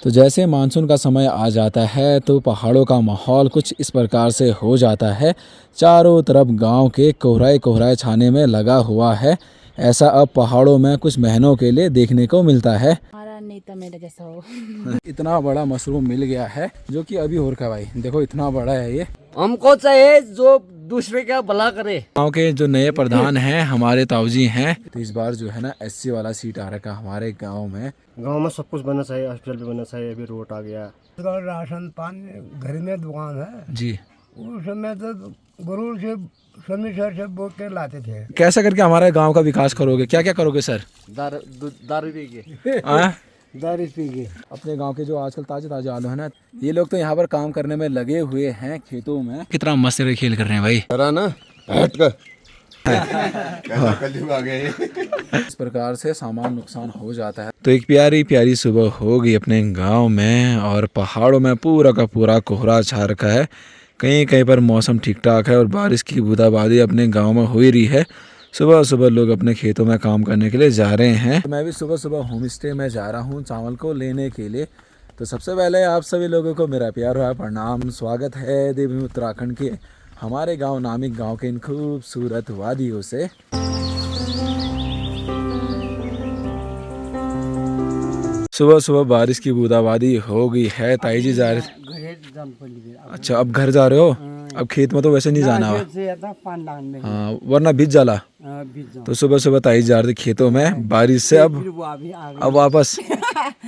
तो जैसे मानसून का समय आ जाता है तो पहाड़ों का माहौल कुछ इस प्रकार से हो जाता है। चारों तरफ गांव के कोहराए कोहराए छाने में लगा हुआ है। ऐसा अब पहाड़ों में कुछ महीनों के लिए देखने को मिलता है। हमारा नेता मेरा जैसा हो। इतना बड़ा मशरूम मिल गया है जो कि अभी हो रखा है भाई, देखो इतना बड़ा है ये। हमको चाहिए जो दूसरे का भला करे। गांव के जो नए प्रधान हैं हमारे ताऊजी हैं, तो इस बार जो है ना एससी वाला सीट आ रखा हमारे गांव में। गांव में सब कुछ बनना चाहिए, हॉस्पिटल भी बनना चाहिए, अभी रोड आ गया। राशन पानी घर में दुकान है जी, उस समय तो गुरु से शमीशर से बोल के लाते थे। कैसा करके हमारे गांव का विकास करोगे, क्या क्या करोगे सर? दारू पी के दारू पी के अपने गांव के जो आजकल ताजे ताजे आलू है ना, ये लोग तो यहाँ पर काम करने में लगे हुए हैं खेतों में। कितना मस्त खेल कर रहे हैं भाई। करा ना हट कर कलयुग आ गए। इस प्रकार से सामान नुकसान हो जाता है। तो एक प्यारी प्यारी सुबह हो गई अपने गांव में और पहाड़ों में पूरा का पूरा कोहरा छा रखा है। कहीं कहीं पर मौसम ठीक ठाक है और बारिश की बूंदाबांदी अपने गांव में हो ही रही है। सुबह सुबह लोग अपने खेतों में काम करने के लिए जा रहे हैं। तो मैं भी सुबह सुबह होम स्टे में जा रहा हूँ चावल को लेने के लिए। तो सबसे पहले आप सभी लोगों को मेरा प्यार भरा प्रणाम, स्वागत है देवभूमि उत्तराखंड के हमारे गांव नामिक गांव के इन खूबसूरत वादियों से। सुबह सुबह बारिश की बूंदाबांदी हो गई है। ताई जी जा रहे। अच्छा, अब घर जा रहे हो? अब खेत में तो वैसे नहीं जाना हुआ। हाँ, वरना भीज जाला। तो सुबह सुबह ताई जा रही थी खेतों में बारिश से। अब वापस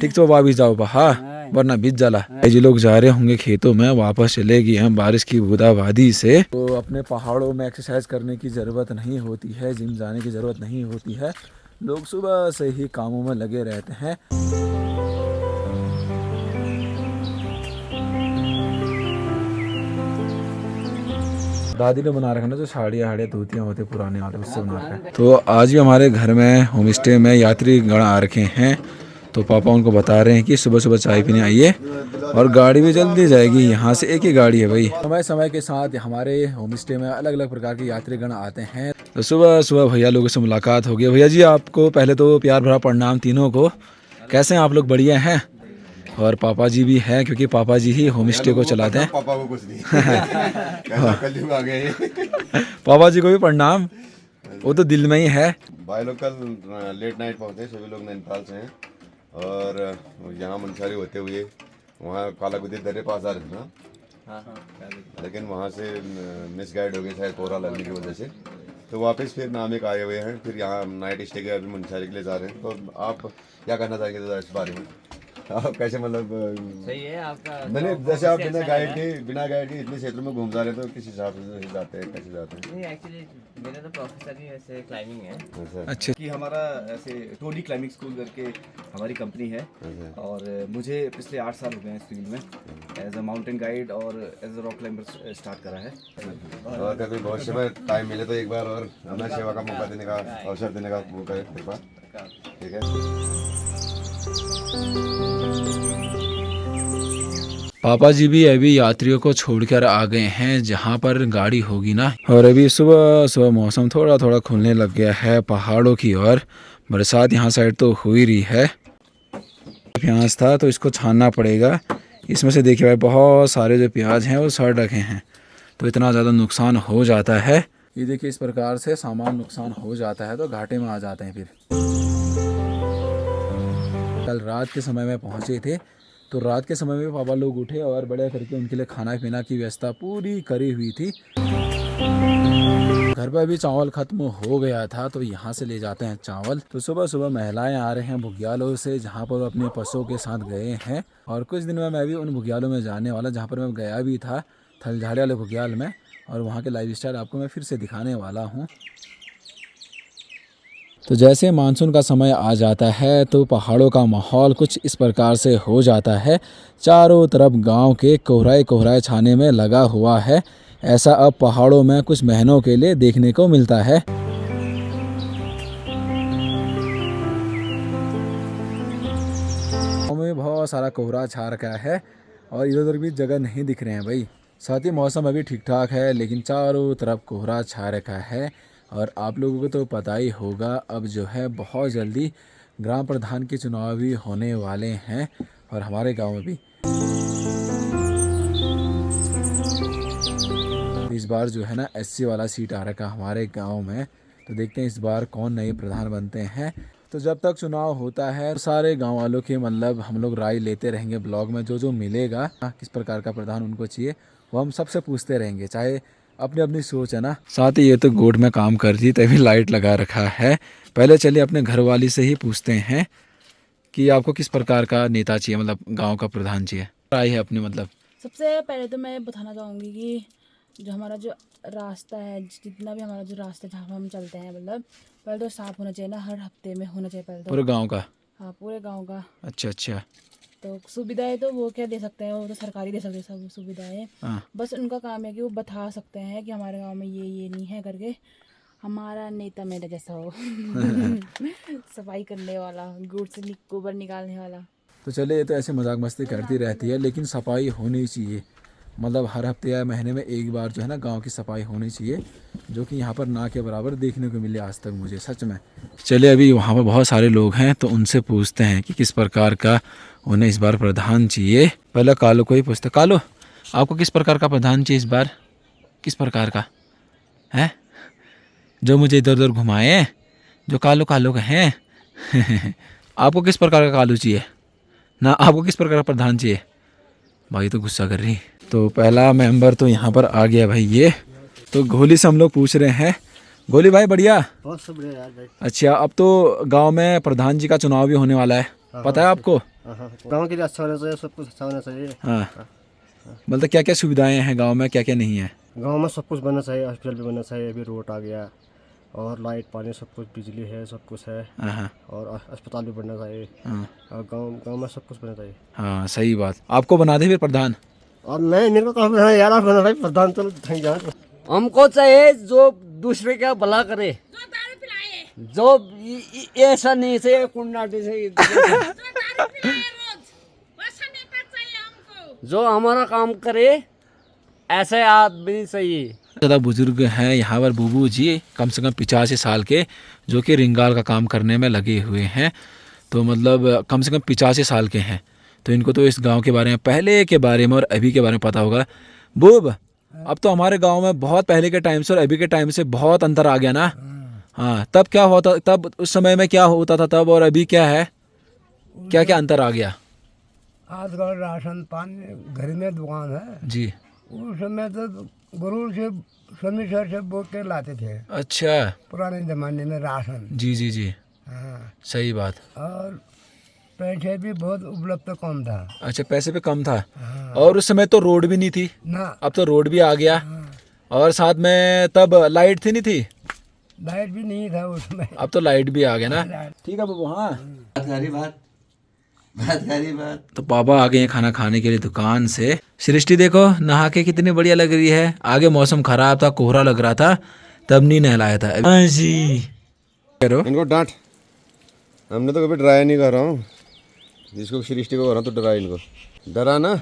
ठीक तो वापस जाओ हाँ, वरना भीज जाला। ताई जी लोग जा रहे होंगे खेतों में, वापस चले गए हैं बारिश की बूंदाबांदी से। तो अपने पहाड़ों में एक्सरसाइज करने की ज़रूरत नहीं होती है, जिम जाने की ज़रूरत नहीं होती है। लोग सुबह से ही कामों में लगे रहते हैं। दादी ने बना रखा ना जो साड़ियाँ हाड़ियाँ धोतियाँ होते पुराने वाले, उससे बना रखा है। तो आज भी हमारे घर में होम स्टे में यात्री गण आ रखे हैं। तो पापा उनको बता रहे हैं कि सुबह सुबह चाय पीने आइए और गाड़ी भी जल्दी जाएगी। यहाँ से एक ही गाड़ी है भाई। समय समय के साथ हमारे होम स्टे में अलग अलग प्रकार के यात्री गण आते हैं। तो सुबह सुबह भैया लोगों से मुलाकात हो गई। भैया जी आपको पहले तो प्यार भरा प्रणाम तीनों को। कैसे हैं आप लोग? बढ़िया हैं। और पापा जी भी हैं क्योंकि पापा जी ही होम स्टे को चलाते हैं। पापा को कुछ नहीं कलयुग आ गए। पापा जी को भी प्रणाम, वो तो दिल में ही है। भाई लोग कल लेट नाइट पहुंचे, सभी लोग नैनीताल से हैं और यहाँ मंसारी होते हुए वहाँ कालागुदी दर्रे पास आ रहे थे ना, लेकिन वहाँ से मिस गाइड हो गए शायद कोहरा लगने की वजह से। तो वापस फिर नामिक आए हुए हैं, फिर यहाँ नाइट स्टे के अभी मंसारी के लिए जा रहे हैं। तो आप क्या करना चाहेंगे इस बारे में? आप कैसे मतलब सही है आपका। मैंने जैसे आप बिना गाइड के इतने क्षेत्रों में घूम जा रहे हैं, तो किस हिसाब से जाते हैं, कैसे जाते हैं? नहीं एक्चुअली मेरा तो प्रोफेसर ही ऐसे क्लाइंबिंग है। अच्छा, कि हमारा ऐसे टोली क्लाइंबिंग स्कूल करके हमारी कंपनी है और मुझे पिछले 8 साल हो गए हैं इस फील्ड में एज अ माउंटेन गाइड और as a rock climber start करा है। और अगर कोई भविष्य में टाइम मिले तो एक बार और हमें सेवा का मौका देने का, अवसर देने का वो करें एक बार, ठीक है? पापा जी भी अभी यात्रियों को छोड़कर आ गए हैं जहाँ पर गाड़ी होगी ना। और अभी सुबह सुबह मौसम थोड़ा थोड़ा खुलने लग गया है पहाड़ों की ओर। बरसात यहाँ साइड तो हो ही रही है। प्याज था तो इसको छानना पड़ेगा। इसमें से देखिए भाई बहुत सारे जो प्याज हैं वो सड़ रखे हैं, तो इतना ज़्यादा नुकसान हो जाता है। ये देखिए इस प्रकार से सामान नुकसान हो जाता है तो घाटे में आ जाते हैं। फिर कल रात के समय में पहुँचे थे, तो रात के समय में पापा लोग उठे और बड़े करके उनके लिए खाना पीना की व्यवस्था पूरी करी हुई थी। घर पर भी चावल खत्म हो गया था तो यहाँ से ले जाते हैं चावल। तो सुबह सुबह महिलाएं आ रहे हैं बुग्यालों से, जहाँ पर वो अपने पशुओं के साथ गए हैं। और कुछ दिन में मैं भी उन बुग्यालों में जाने वाला जहाँ पर मैं गया भी था, थलझाड़ी वाले बुग्याल में। और वहाँ के लाइफ स्टाइल आपको मैं फिर से दिखाने वाला हूँ। तो जैसे मानसून का समय आ जाता है तो पहाड़ों का माहौल कुछ इस प्रकार से हो जाता है। चारों तरफ गांव के कोहराए कोहराए छाने में लगा हुआ है। ऐसा अब पहाड़ों में कुछ महीनों के लिए देखने को मिलता है। गाँव में बहुत सारा कोहरा छा रखा है और इधर उधर भी जगह नहीं दिख रहे हैं भाई। साथ ही मौसम अभी ठीक ठाक है, लेकिन चारों तरफ कोहरा छा रखा है। और आप लोगों को तो पता ही होगा अब जो है बहुत जल्दी ग्राम प्रधान के चुनाव भी होने वाले हैं। और हमारे गांव में भी। इस बार जो है ना SC वाला सीट आ रखा हमारे गांव में, तो देखते हैं इस बार कौन नए प्रधान बनते हैं। तो जब तक चुनाव होता है सारे गांव वालों की मतलब हम लोग राय लेते रहेंगे ब्लॉग में, जो मिलेगा किस प्रकार का प्रधान उनको चाहिए वो हम सबसे पूछते रहेंगे, चाहे अपनी अपनी सोच है ना। साथ ही ये तो गोट में काम करती तभी लाइट लगा रखा है। पहले चलिए अपने घर वाली से ही पूछते हैं कि आपको किस प्रकार का नेता चाहिए, मतलब गांव का प्रधान चाहिए। राय है अपनी मतलब। सबसे पहले तो मैं बताना चाहूँगी कि जो हमारा जो रास्ता है, जितना भी हमारा जो रास्ता जहाँ पर हम चलते हैं, मतलब पहले तो साफ़ होना चाहिए ना, हर हफ्ते में होना चाहिए पहले तो। पूरे गांव का? हाँ, पूरे गांव का। अच्छा। तो सुविधाएं तो वो क्या दे सकते हैं, वो तो सरकारी दे सकते हैं सब सुविधाएं। हाँ। बस उनका काम है कि वो बता सकते हैं कि हमारे गांव में ये नहीं है करके। हमारा नेता मेरा जैसा हो सफाई करने वाला, गुड़ से गोबर निकालने वाला। तो चले, ये तो ऐसे मजाक मस्ती करती रहती है, लेकिन सफाई होनी चाहिए। मतलब हर हफ्ते या महीने में एक बार जो है ना गांव की सफाई होनी चाहिए, जो कि यहाँ पर ना के बराबर देखने को मिले आज तक मुझे, सच में। चलिए, अभी वहाँ पर बहुत सारे लोग हैं तो उनसे पूछते हैं कि किस प्रकार का उन्हें इस बार प्रधान चाहिए। पहले कालो को ही पूछते। कालो, आपको किस प्रकार का प्रधान चाहिए इस बार? किस प्रकार का है जो मुझे इधर उधर घुमाए, जो कालो कालो का हैं आपको किस प्रकार का कालू चाहिए ना? आपको किस प्रकार का प्रधान चाहिए? भाई तो गुस्सा कर रही। तो पहला मेंबर तो यहाँ पर आ गया भाई ये। तो गोली से हम लोग पूछ रहे हैं। गोली भाई बढ़िया? बहुत सब बढ़िया यार भाई। अच्छा, अब तो गांव में प्रधान जी का चुनाव भी होने वाला है, पता है आपको? गांव के लिए अच्छा होना चाहिए, सब कुछ अच्छा होना चाहिए। हाँ, मतलब क्या क्या सुविधाएं हैं गांव में, क्या क्या नहीं है? गांव में सब कुछ बनना चाहिए, हॉस्पिटल भी बनना चाहिए, अभी रोड आ गया और लाइट पानी सब कुछ, बिजली है, सब कुछ है। हाँ और अस्पताल भी बनना चाहिए। हाँ और गांव में सब कुछ बनना चाहिए। हाँ, सही बात। आपको बना दे फिर प्रधान? और नहीं, मेरे को कहा यार आप बना भाई प्रधान, तो थैंक यू। हमको चाहिए जो दूसरे का भला करे, जो ऐसा नहीं से कुंडाटी से जो हमारा काम करे, ऐसे आदमी चाहिए। ज़्यादा बुजुर्ग हैं यहाँ पर बूबू जी, कम से कम 85 साल के, जो कि रिंगाल का काम करने में लगे हुए हैं। तो मतलब कम से कम 85 साल के हैं। तो इनको तो इस गांव के बारे में, पहले के बारे में और अभी के बारे में पता होगा। बूब, अब तो हमारे गांव में बहुत पहले के टाइम से और अभी के टाइम से बहुत अंतर आ गया ना। हाँ, तब क्या होता, तब उस समय में क्या होता था तब, और अभी क्या है, क्या क्या अंतर आ गया? आजकल राशन पानी घर में दुकान है जी। उस समय तो गरुड़ से शहर से बोल के लाते थे। अच्छा। पुराने जमाने में राशन। जी। हाँ। सही बात। और पैसे भी बहुत उपलब्ध कम था। अच्छा, पैसे पे कम था। हाँ। और उस समय तो रोड भी नहीं थी ना, अब तो रोड भी आ गया। हाँ। और साथ में तब लाइट थी नहीं थी, लाइट भी नहीं था उसमें। अब तो लाइट भी आ गया ना। ठीक है बाबू। हाँ, बात तो पापा आ गए हैं खाना खाने के लिए दुकान से। सृष्टि देखो नहा के कितनी बढ़िया लग रही है। आगे मौसम खराब था, कोहरा लग रहा था, तब नहीं नहलाया था। हाँ जी। करो इनको डांट, हमने तो कभी डराया नहीं कर रहा हूँ, जिसको सृष्टि को कर रहा हूँ तो डरा इनको, डरा ना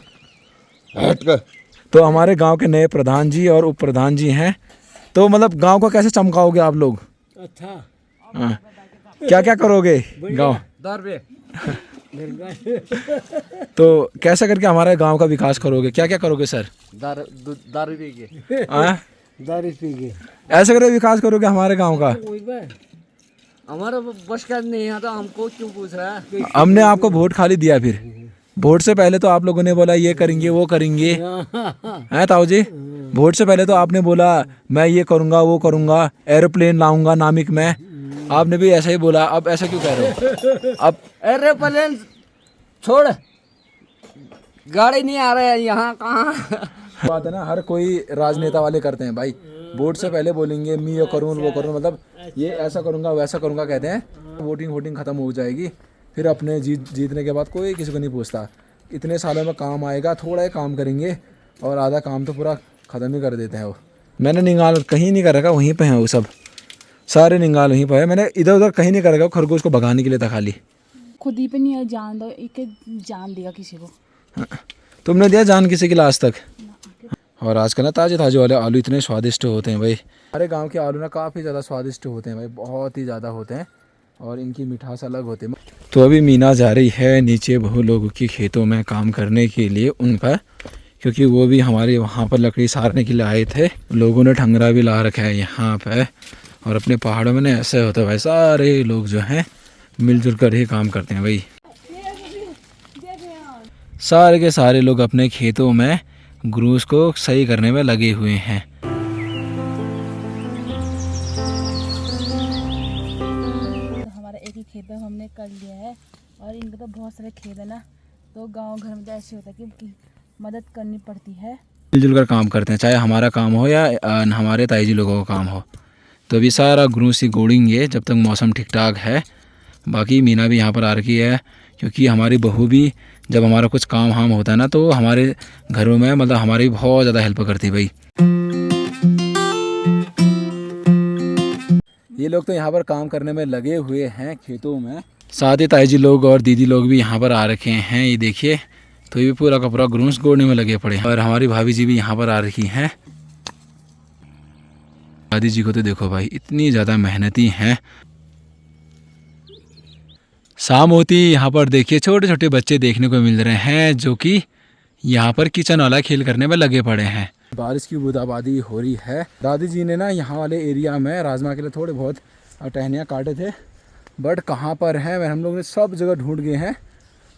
हट कर। तो हमारे गांव के नए प्रधान जी और उप प्रधान जी हैं। तो मतलब गांव को कैसे चमकाओगे आप लोग? अच्छा, हाँ, क्या क्या करोगे गांव? तो कैसा करके हमारे गांव का विकास करोगे, क्या क्या करोगे सर? दारू पी के, हाँ? दारू पी के ऐसे करके विकास करोगे हमारे गांव का? हमारा बस का नहीं है तो हमको क्यों पूछ रहा है? हमने आपको वोट खाली दिया, फिर वोट से पहले तो आप लोगों ने बोला ये करेंगे वो करेंगे, हैं ताऊ जी? वोट से पहले तो आपने बोला मैं ये करूंगा वो करूंगा, एरोप्लेन लाऊंगा नामिक में, आपने भी ऐसा ही बोला। अब ऐसा क्यों कह रहे हो? अब एरोप्लेन छोड़, गाड़ी नहीं आ रहा है यहाँ, कहाँ बात है ना, हर कोई राजनेता वाले करते हैं भाई। वोट से पहले बोलेंगे मैं ये करूँ वो करूँ, मतलब ये ऐसा करूँगा वैसा करूँगा कहते हैं। वोटिंग खत्म हो जाएगी, फिर अपने जीतने के बाद कोई किसी को नहीं पूछता। इतने सालों में काम आएगा, थोड़ा ही काम करेंगे और आधा काम तो पूरा ख़त्म ही कर देते हैं वो। मैंने निगाल कहीं नहीं कर रखा, वहीं पे हैं वो सब, सारे निगाल वहीं पर है। मैंने इधर उधर कहीं नहीं कर रखा, खरगोश को भगाने के लिए था खाली। खुद ही पे नहीं है, जान दो, एक जान देगा किसी को। तुमने दिया जान किसी के लिए आज तक? और आज का ना ताजे वाले आलू इतने स्वादिष्ट होते हैं भाई। हमारे गांव के आलू ना काफ़ी ज़्यादा स्वादिष्ट होते हैं भाई, बहुत ही ज़्यादा होते हैं। और इनकी मिठास अलग होती है। तो अभी मीना जा रही है नीचे बहु लोगों की खेतों में काम करने के लिए उनका, क्योंकि वो भी हमारे वहाँ पर लकड़ी सारने के लिए आए थे। लोगों ने ठंगरा भी ला रखा है यहाँ पे। और अपने पहाड़ों में ना ऐसे होता है भाई, सारे लोग जो हैं मिलजुल कर ही काम करते हैं भाई। सारे के सारे लोग अपने खेतों में ग्रूस को सही करने में लगे हुए हैं। तो हमारा एक ही खेत है, हमने कर लिया है। और इनका तो बहुत सारे खेत है ना, तो गांव घर में तो ऐसे होता है कि मदद करनी पड़ती है। मिलजुल कर काम करते हैं, चाहे हमारा काम हो या हमारे ताई जी लोगों का काम हो। तो अभी सारा ग्रूस ही गोड़ेंगे जब तक मौसम ठीक ठाक है। बाकी मीना भी यहाँ पर आ रखी है, क्योंकि हमारी बहू भी जब हमारा कुछ काम हाम होता है ना, तो हमारे घरों में मतलब हमारी बहुत ज़्यादा हेल्प करती है भाई। ये लोग तो यहाँ पर काम करने में लगे हुए हैं खेतों में। साथ ही ताई जी लोग और दीदी लोग भी यहाँ पर आ रखे हैं, ये देखिए। तो ये भी पूरा का पूरा ग्रूस गोड़ने में लगे पड़े हैं। और हमारी भाभी जी भी यहाँ पर आ रखी हैं। दादी जी को तो देखो भाई, इतनी ज़्यादा मेहनती हैं। शाम होती यहाँ पर देखिए छोटे छोटे बच्चे देखने को मिल रहे हैं, जो कि यहाँ पर किचन वाला खेल करने में लगे पड़े हैं। बारिश की बूंदाबांदी हो रही है। दादी जी ने ना यहाँ वाले एरिया में राजमा के लिए थोड़े बहुत टहनियाँ काटे थे, बट कहाँ पर हैं हम लोग ने सब जगह ढूंढ गए हैं,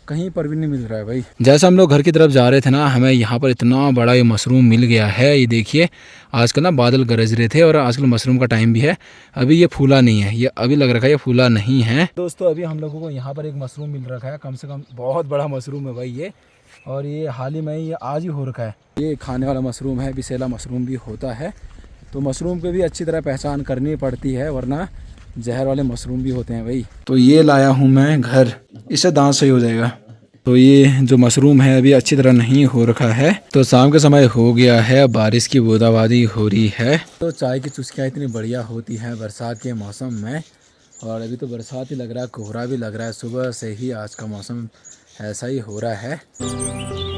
कहीं पर भी नहीं मिल रहा है भाई। जैसे हम लोग घर की तरफ जा रहे थे ना, हमें यहाँ पर इतना बड़ा ये मशरूम मिल गया है। ये देखिए, आजकल ना बादल गरज रहे थे और आजकल मशरूम का टाइम भी है। अभी ये फूला नहीं है, ये अभी लग रखा है ये फूला नहीं है। दोस्तों अभी हम लोगों को यहाँ पर एक मशरूम मिल रखा है, कम से कम बहुत बड़ा मशरूम है भाई ये। और ये हाल ही में ये आज ही हो रखा है। ये खाने वाला मशरूम है, बिसेला मशरूम भी होता है। तो मशरूम पे भी अच्छी तरह पहचान करनी पड़ती है, वरना जहर वाले मशरूम भी होते हैं भाई। तो ये लाया हूँ मैं घर, इससे दांत सही हो जाएगा। तो ये जो मशरूम है अभी अच्छी तरह नहीं हो रखा है। तो शाम के समय हो गया है, बारिश की बूंदाबांदी हो रही है। तो चाय की चुस्कियाँ इतनी बढ़िया होती हैं बरसात के मौसम में। और अभी तो बरसात ही लग रहा है, कोहरा भी लग रहा है। सुबह से ही आज का मौसम ऐसा ही हो रहा है।